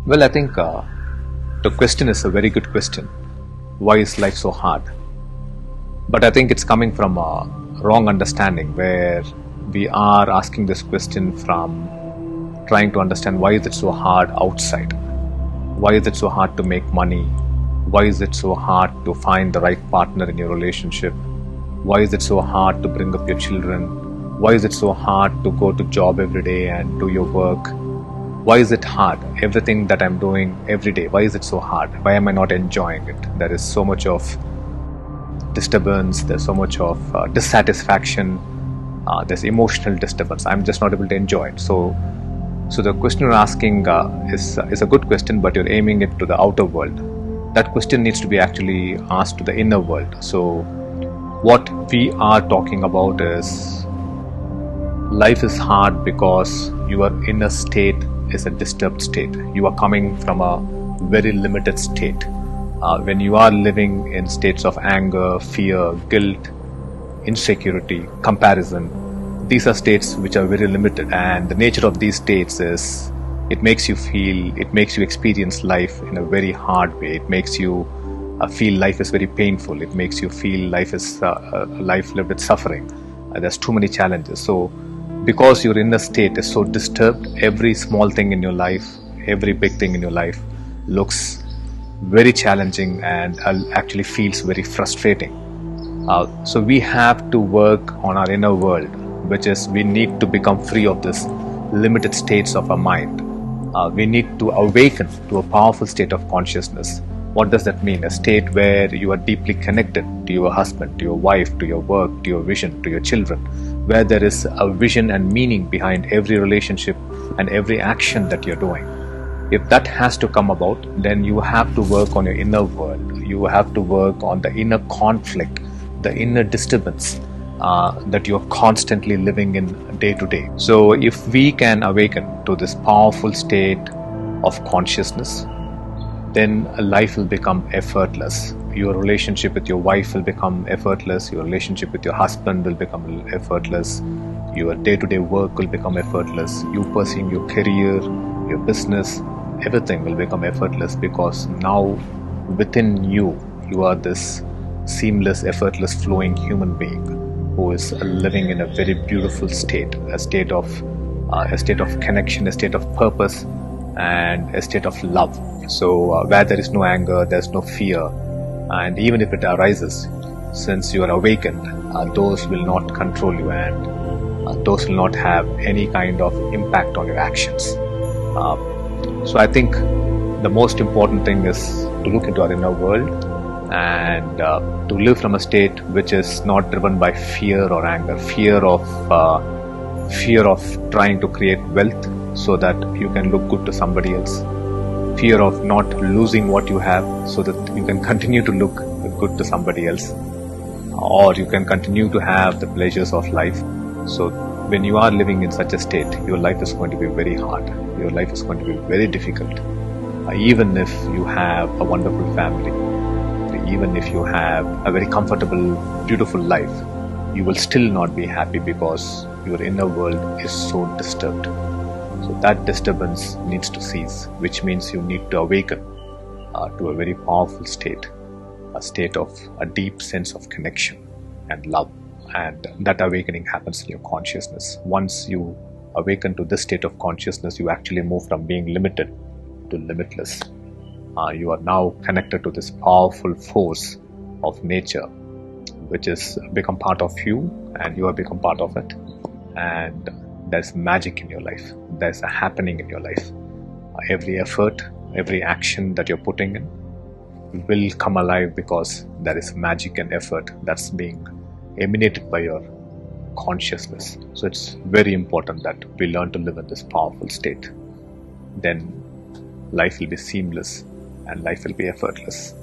Well, I think the question is a very good question. Why is life so hard? But I think it's coming from a wrong understanding where we are asking this question from trying to understand why is it so hard outside? Why is it so hard to make money? Why is it so hard to find the right partner in your relationship? Why is it so hard to bring up your children? Why is it so hard to go to job every day and do your work? Why is it hard? Everything that I'm doing every day, why is it so hard? Why am I not enjoying it? There is so much of disturbance, there's so much of dissatisfaction, there's emotional disturbance. I'm just not able to enjoy it. So the question you're asking is a good question, but you're aiming it to the outer world. That question needs to be actually asked to the inner world. So what we are talking about is life is hard because your inner state is a disturbed state. You are coming from a very limited state. When you are living in states of anger, fear, guilt, insecurity, comparison, these are states which are very limited, and the nature of these states is it makes you experience life in a very hard way. It makes you feel life is very painful. It makes you feel life is a life lived with suffering. There's too many challenges. So because your inner state is so disturbed, every small thing in your life, every big thing in your life looks very challenging and actually feels very frustrating. So we have to work on our inner world, which is we need to become free of this limited states of our mind. We need to awaken to a powerful state of consciousness. What does that mean? A state where you are deeply connected to your husband, to your wife, to your work, to your vision, to your children, where there is a vision and meaning behind every relationship and every action that you're doing. If that has to come about, then you have to work on your inner world. You have to work on the inner conflict, the inner disturbance that you're constantly living in day to day. So if we can awaken to this powerful state of consciousness, then life will become effortless. Your relationship with your wife will become effortless. Your relationship with your husband will become effortless. Your day-to-day work will become effortless. You pursuing your career, your business, everything will become effortless, because now within you, you are this seamless, effortless, flowing human being who is living in a very beautiful state, a state of connection, a state of purpose, and a state of love. So where there is no anger, there's no fear, and even if it arises, since you are awakened, those will not control you, and those will not have any kind of impact on your actions. So I think the most important thing is to look into our inner world and to live from a state which is not driven by fear or anger, fear of trying to create wealth so that you can look good to somebody else, fear of not losing what you have so that you can continue to look good to somebody else, or you can continue to have the pleasures of life. So when you are living in such a state, your life is going to be very hard. Your life is going to be very difficult. Even if you have a wonderful family, even if you have a very comfortable, beautiful life, you will still not be happy because your inner world is so disturbed. So that disturbance needs to cease, which means you need to awaken to a very powerful state, a state of a deep sense of connection and love. And that awakening happens in your consciousness. Once you awaken to this state of consciousness, you actually move from being limited to limitless. You are now connected to this powerful force of nature, which has become part of you, and you have become part of it. And there's magic in your life. There's a happening in your life. Every effort, every action that you're putting in will come alive because there is magic and effort that's being emanated by your consciousness. So it's very important that we learn to live in this powerful state. Then life will be seamless and life will be effortless.